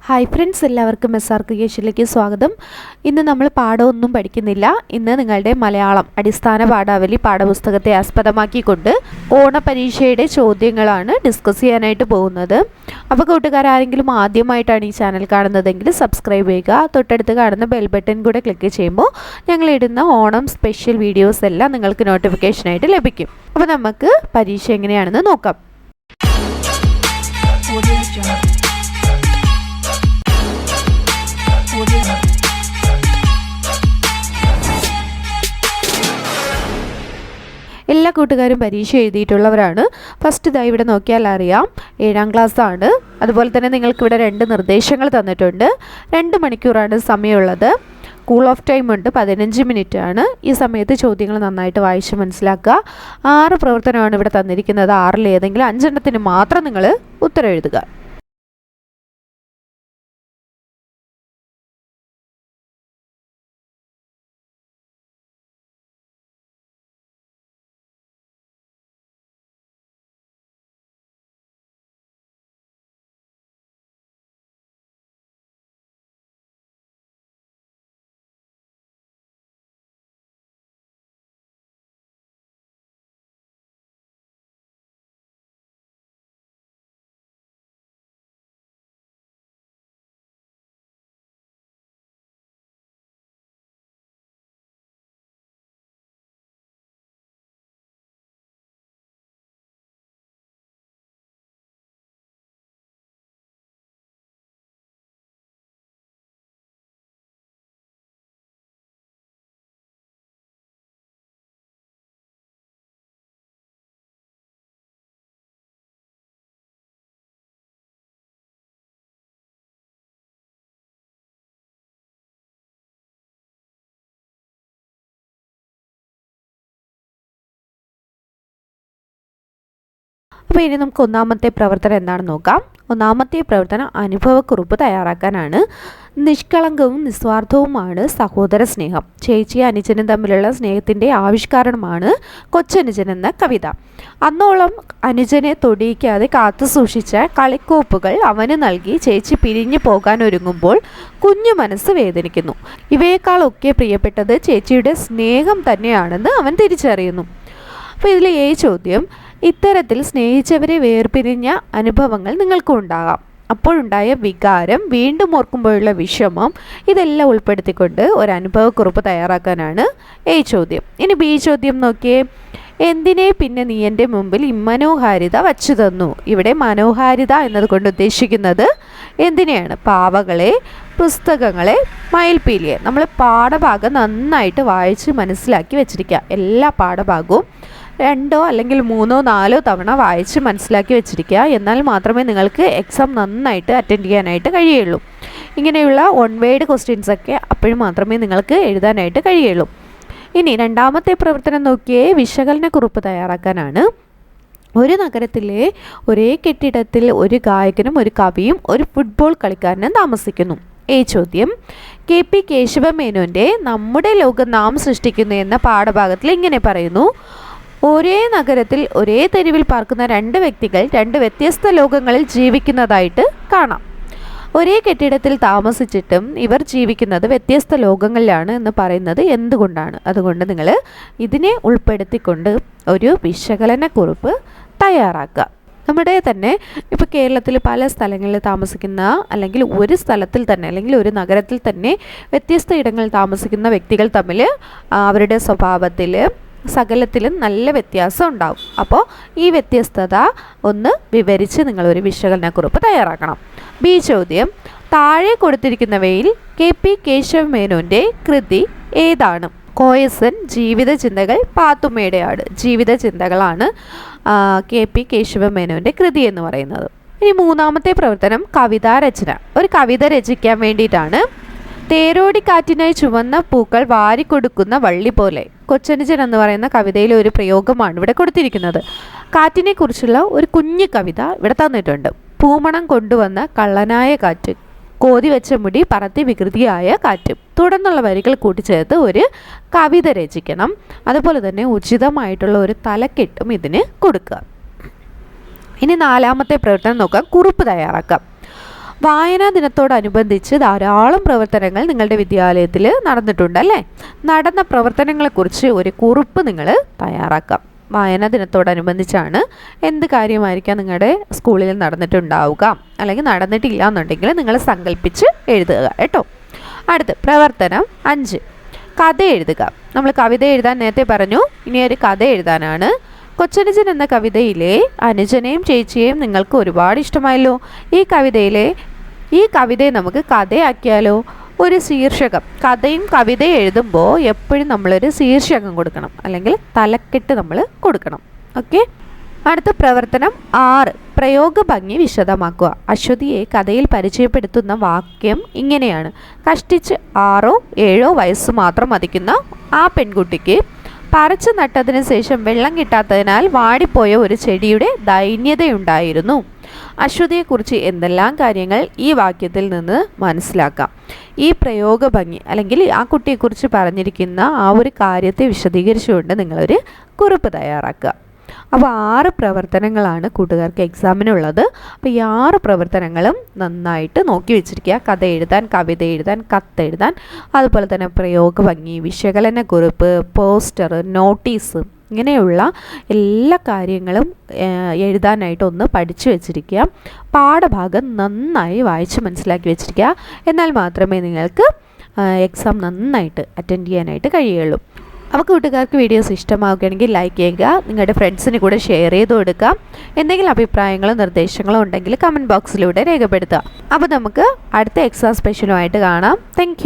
Hi friends, എല്ലാവർക്കും SR ക്രിയേഷനിലേക്ക് സ്വാഗതം. ഇന്ന് നമ്മൾ പാഠമൊന്നും പഠിക്കുന്നില്ല. ഇന്ന് നിങ്ങളുടെ മലയാളം അടിസ്ഥാന പാഠാവലി പാഠപുസ്തകത്തെ ആസ്പദമാക്കിക്കൊണ്ട് ഓണപരീക്ഷയുടെ ചോദ്യങ്ങളാണ് ഡിസ്കസ് ചെയ്യാനായിട്ട് പോകുന്നത്. അപ്പോൾ കൂട്ടുകാരാരെങ്കിലും ആദ്യമായിട്ടാണ് ഈ ചാനൽ കാണുന്നതെങ്കിൽ സബ്സ്ക്രൈബ് ചെയ്യുക. തൊട്ടടുത്ത് കാണുന്ന ബെൽ ബട്ടൺ കൂടെ ക്ലിക്ക് ചെയ്യുമ്പോൾ ഞങ്ങളിടുന്ന ഓണം സ്പെഷ്യൽ വീഡിയോസ് എല്ലാം നിങ്ങൾക്ക് നോട്ടിഫിക്കേഷനായിട്ട് ലഭിക്കും. അപ്പോൾ നമുക്ക് പരീക്ഷ എങ്ങനെയാണെന്ന് നോക്കാം. എല്ലാ കൂട്ടുകാരും പരീക്ഷ എഴുതിയിട്ടുള്ളവരാണ്. ഫസ്റ്റ് ഇതായി ഇവിടെ നോക്കിയാൽ അറിയാം 7ാം ക്ലാസ് ആണ്. അതുപോലെ തന്നെ നിങ്ങൾക്കിവിടെ 2 നിർദ്ദേശങ്ങൾ തന്നിട്ടുണ്ട്. 2 മണിക്കൂറാണ് സമയമുള്ളത്. കൂൾ ഓഫ് ടൈം ഉണ്ട്, 15 മിനിറ്റ് ആണ്. ഈ സമയത്ത് ചോദ്യങ്ങൾ നന്നായിട്ട് വായിച്ച് മനസ്സിലാക്കുക. 6 പ്രവർത്തനമാണ് ഇവിടെ തന്നിരിക്കുന്നത്. 6-ൽ ഏതെങ്കിലും 5 എണ്ണത്തിന് മാത്രം നിങ്ങൾ ഉത്തരം എഴുതുക. അപ്പോൾ ഇനി നമുക്ക് ഒന്നാമത്തെ പ്രവർത്തനം എന്താണെന്ന് നോക്കാം. ഒന്നാമത്തെ പ്രവർത്തനം അനുഭവക്കുറിപ്പ് തയ്യാറാക്കാനാണ്. നിഷ്കളങ്കവും നിസ്വാർത്ഥവുമാണ് സഹോദര സ്നേഹം. ചേച്ചി അനുജനും തമ്മിലുള്ള സ്നേഹത്തിൻ്റെ ആവിഷ്കാരമാണ് കൊച്ചനുജൻ എന്ന കവിത. അന്നോളം അനുജനെ തൊടിയിക്കാതെ കാത്തു സൂക്ഷിച്ച കളിക്കോപ്പുകൾ അവന് നൽകി ചേച്ചി പിരിഞ്ഞു പോകാൻ ഒരുങ്ങുമ്പോൾ കുഞ്ഞു മനസ്സ് വേദനിക്കുന്നു. ഇവയേക്കാളൊക്കെ പ്രിയപ്പെട്ടത് ചേച്ചിയുടെ സ്നേഹം തന്നെയാണെന്ന് അവൻ തിരിച്ചറിയുന്നു. അപ്പോൾ ഇതിലെ ചോദ്യം, ഇത്തരത്തിൽ സ്നേഹിച്ചവരെ വേർപിരിഞ്ഞ അനുഭവങ്ങൾ നിങ്ങൾക്കും ഉണ്ടാകാം. അപ്പോഴുണ്ടായ വികാരം, വീണ്ടും ഓർക്കുമ്പോഴുള്ള വിഷമം, ഇതെല്ലാം ഉൾപ്പെടുത്തിക്കൊണ്ട് ഒരു അനുഭവക്കുറിപ്പ് തയ്യാറാക്കാനാണ് ചോദ്യം. ഇനി B ചോദ്യം നോക്കിയേ. എന്തിനെ പിന്നെ നീ എൻ്റെ മുമ്പിൽ ഇമ്മനോഹാരിത വച്ചു തന്നു? ഇവിടെ മനോഹാരിത എന്നതുകൊണ്ട് ഉദ്ദേശിക്കുന്നത് എന്തിനെയാണ്? പാവകളെ, പുസ്തകങ്ങളെ, മയിൽപ്പീലിയെ. നമ്മൾ പാഠഭാഗം നന്നായിട്ട് വായിച്ച് മനസ്സിലാക്കി വെച്ചിരിക്കുക. എല്ലാ പാഠഭാഗവും 2 അല്ലെങ്കിൽ 3 4 തവണ വായിച്ച് മനസ്സിലാക്കി വെച്ചിരിക്കുക. എന്നാൽ മാത്രമേ നിങ്ങൾക്ക് എക്സാം നന്നായിട്ട് അറ്റൻഡ് ചെയ്യാനായിട്ട് കഴിയുള്ളൂ. ഇങ്ങനെയുള്ള 1 വേർഡ് ക്വസ്റ്റ്യൻസ് ഒക്കെ അപ്പോഴും മാത്രമേ നിങ്ങൾക്ക് എഴുതാനായിട്ട് കഴിയുള്ളൂ. ഇനി രണ്ടാമത്തെ പ്രവർത്തനം നോക്കിയേ. വിശകലനക്കുറിപ്പ് തയ്യാറാക്കാനാണ്. ഒരു നഗരത്തിലെ ഒരേ കെട്ടിടത്തിൽ ഒരു ഗായകനും ഒരു കവിയും ഒരു ഫുട്ബോൾ കളിക്കാരനും താമസിക്കുന്നു. ചോദ്യം, KP കേശവമേനോൻ്റെ നമ്മുടെ ലോകം നാം സൃഷ്ടിക്കുന്നു എന്ന പാഠഭാഗത്തിൽ ഇങ്ങനെ പറയുന്നു: ഒരേ നഗരത്തിൽ ഒരേ തെരുവിൽ പാർക്കുന്ന 2 വ്യക്തികൾ 2 വ്യത്യസ്ത ലോകങ്ങളിൽ ജീവിക്കുന്നതായിട്ട് കാണാം. ഒരേ കെട്ടിടത്തിൽ താമസിച്ചിട്ടും ഇവർ ജീവിക്കുന്നത് വ്യത്യസ്ത ലോകങ്ങളിലാണ് എന്ന് പറയുന്നത് എന്തുകൊണ്ടാണ്? അതുകൊണ്ട് നിങ്ങൾ ഇതിനെ ഉൾപ്പെടുത്തിക്കൊണ്ട് ഒരു വിശകലനക്കുറിപ്പ് തയ്യാറാക്കുക. നമ്മുടെ തന്നെ ഇപ്പോൾ കേരളത്തിൽ പല സ്ഥലങ്ങളിൽ താമസിക്കുന്ന, അല്ലെങ്കിൽ ഒരു സ്ഥലത്തിൽ തന്നെ, അല്ലെങ്കിൽ ഒരു നഗരത്തിൽ തന്നെ വ്യത്യസ്ത ഇടങ്ങളിൽ താമസിക്കുന്ന വ്യക്തികൾ തമ്മിൽ അവരുടെ സ്വഭാവത്തിൽ സകലത്തിലും നല്ല വ്യത്യാസം ഉണ്ടാവും. അപ്പോൾ ഈ വ്യത്യസ്തത ഒന്ന് വിവരിച്ച് നിങ്ങളൊരു വിശകലനക്കുറിപ്പ് തയ്യാറാക്കണം. B ചോദ്യം, താഴെ കൊടുത്തിരിക്കുന്നവയിൽ KP കേശവമേനോൻ്റെ കൃതി ഏതാണ്? കോയസൻ, ജീവിത ചിന്തകൾ, പാത്തുമ്മയുടെ ആട്. ജീവിത ചിന്തകളാണ് KP കേശവമേനോൻ്റെ കൃതി എന്ന് പറയുന്നത്. ഇനി മൂന്നാമത്തെ പ്രവർത്തനം കവിതാരചന. ഒരു കവിത രചിക്കാൻ വേണ്ടിയിട്ടാണ്. തേരോടിക്കാറ്റിനായി ചുവന്ന പൂക്കൾ വാരിക്കൊടുക്കുന്ന വള്ളി പോലെ. കൊച്ചനുജൻ എന്ന് പറയുന്ന കവിതയിലെ ഒരു പ്രയോഗമാണ് ഇവിടെ കൊടുത്തിരിക്കുന്നത്. കാറ്റിനെ കുറിച്ചുള്ള ഒരു കുഞ്ഞു കവിത ഇവിടെ തന്നിട്ടുണ്ട്. പൂമണം കൊണ്ടുവന്ന കള്ളനായ കാറ്റ്, കോതി വെച്ച മുടി പറത്തി വികൃതിയായ കാറ്റ്. തുടർന്നുള്ള വരികൾ കൂട്ടിച്ചേർത്ത് ഒരു കവിത രചിക്കണം. അതുപോലെ തന്നെ ഉചിതമായിട്ടുള്ള ഒരു തലക്കെട്ടും ഇതിന് കൊടുക്കുക. ഇനി നാലാമത്തെ പ്രവർത്തനം നോക്കാം. കുറിപ്പ് തയ്യാറാക്കാം. വായനാ ദിനത്തോടനുബന്ധിച്ച് ധാരാളം പ്രവർത്തനങ്ങൾ നിങ്ങളുടെ വിദ്യാലയത്തിൽ നടന്നിട്ടുണ്ട് അല്ലേ? നടന്ന പ്രവർത്തനങ്ങളെക്കുറിച്ച് ഒരു കുറിപ്പ് നിങ്ങൾ തയ്യാറാക്കാം. വായനാ ദിനത്തോടനുബന്ധിച്ചാണ് എന്ത് കാര്യമായിരിക്കാം നിങ്ങളുടെ സ്കൂളിൽ നടന്നിട്ടുണ്ടാവുക, അല്ലെങ്കിൽ നടന്നിട്ടില്ല എന്നുണ്ടെങ്കിൽ നിങ്ങൾ സങ്കല്പിച്ച് എഴുതുക കേട്ടോ. അടുത്ത് പ്രവർത്തനം 5, കഥ എഴുതുക. നമ്മൾ കവിത എഴുതാൻ നേരത്തെ പറഞ്ഞു, ഇനി ഒരു കഥ എഴുതാനാണ്. കൊച്ചനുജൻ എന്ന കവിതയിലെ അനുജനെയും ചേച്ചിയെയും നിങ്ങൾക്ക് ഒരുപാട് ഇഷ്ടമായല്ലോ. ഈ കവിതയെ നമുക്ക് കഥയാക്കിയാലോ? ഒരു ശീർഷകം, കഥയും കവിതയും എഴുതുമ്പോൾ എപ്പോഴും നമ്മളൊരു ശീർഷകം കൊടുക്കണം, അല്ലെങ്കിൽ തലക്കെട്ട് നമ്മൾ കൊടുക്കണം. ഓക്കെ. അടുത്ത പ്രവർത്തനം 6, പ്രയോഗ ഭംഗി വിശദമാക്കുക. അശ്വതിയെ കഥയിൽ പരിചയപ്പെടുത്തുന്ന വാക്യം ഇങ്ങനെയാണ്: കഷ്ടിച്ച് 6 or 7 വയസ്സ് മാത്രം മതിക്കുന്ന ആ പെൺകുട്ടിക്ക് പറിച്ചു നട്ടതിന് ശേഷം വെള്ളം കിട്ടാത്തതിനാൽ വാടിപ്പോയ ഒരു ചെടിയുടെ ദൈന്യതയുണ്ടായിരുന്നു. അശ്വതിയെക്കുറിച്ച് എന്തെല്ലാം കാര്യങ്ങൾ ഈ വാക്യത്തിൽ നിന്ന് മനസ്സിലാക്കാം? ഈ പ്രയോഗ ഭംഗി അല്ലെങ്കിൽ ആ കുട്ടിയെക്കുറിച്ച് പറഞ്ഞിരിക്കുന്ന ആ ഒരു കാര്യത്തെ വിശദീകരിച്ചുകൊണ്ട് നിങ്ങളൊരു കുറിപ്പ് തയ്യാറാക്കുക. അപ്പോൾ 6 പ്രവർത്തനങ്ങളാണ് കൂട്ടുകാർക്ക് എക്സാമിനുള്ളത്. അപ്പോൾ ഈ 6 പ്രവർത്തനങ്ങളും നന്നായിട്ട് നോക്കി വെച്ചിരിക്കുക. കഥ എഴുതാൻ, കവിത എഴുതാൻ, കത്തെഴുതാൻ, അതുപോലെ തന്നെ പ്രയോഗ ഭംഗി, വിശകലന കുറിപ്പ്, പോസ്റ്റർ, നോട്ടീസ്, ഇങ്ങനെയുള്ള എല്ലാ കാര്യങ്ങളും എഴുതാനായിട്ട് ഒന്ന് പഠിച്ചു വെച്ചിരിക്കുക. പാഠഭാഗം നന്നായി വായിച്ച് മനസ്സിലാക്കി വെച്ചിരിക്കുക. എന്നാൽ മാത്രമേ നിങ്ങൾക്ക് എക്സാം നന്നായിട്ട് അറ്റൻഡ് ചെയ്യാനായിട്ട് കഴിയുള്ളൂ. അപ്പോൾ കൂട്ടുകാർക്ക് വീഡിയോസ് ഇഷ്ടമാവുകയാണെങ്കിൽ ലൈക്ക് ചെയ്യുക, നിങ്ങളുടെ ഫ്രണ്ട്സിന് കൂടെ ഷെയർ ചെയ്ത് കൊടുക്കുക. എന്തെങ്കിലും അഭിപ്രായങ്ങളോ നിർദ്ദേശങ്ങളോ ഉണ്ടെങ്കിൽ കമൻറ്റ് ബോക്സിലൂടെ രേഖപ്പെടുത്തുക. അപ്പോൾ നമുക്ക് അടുത്ത എക്സാം സ്പെഷ്യലുമായിട്ട് കാണാം. താങ്ക്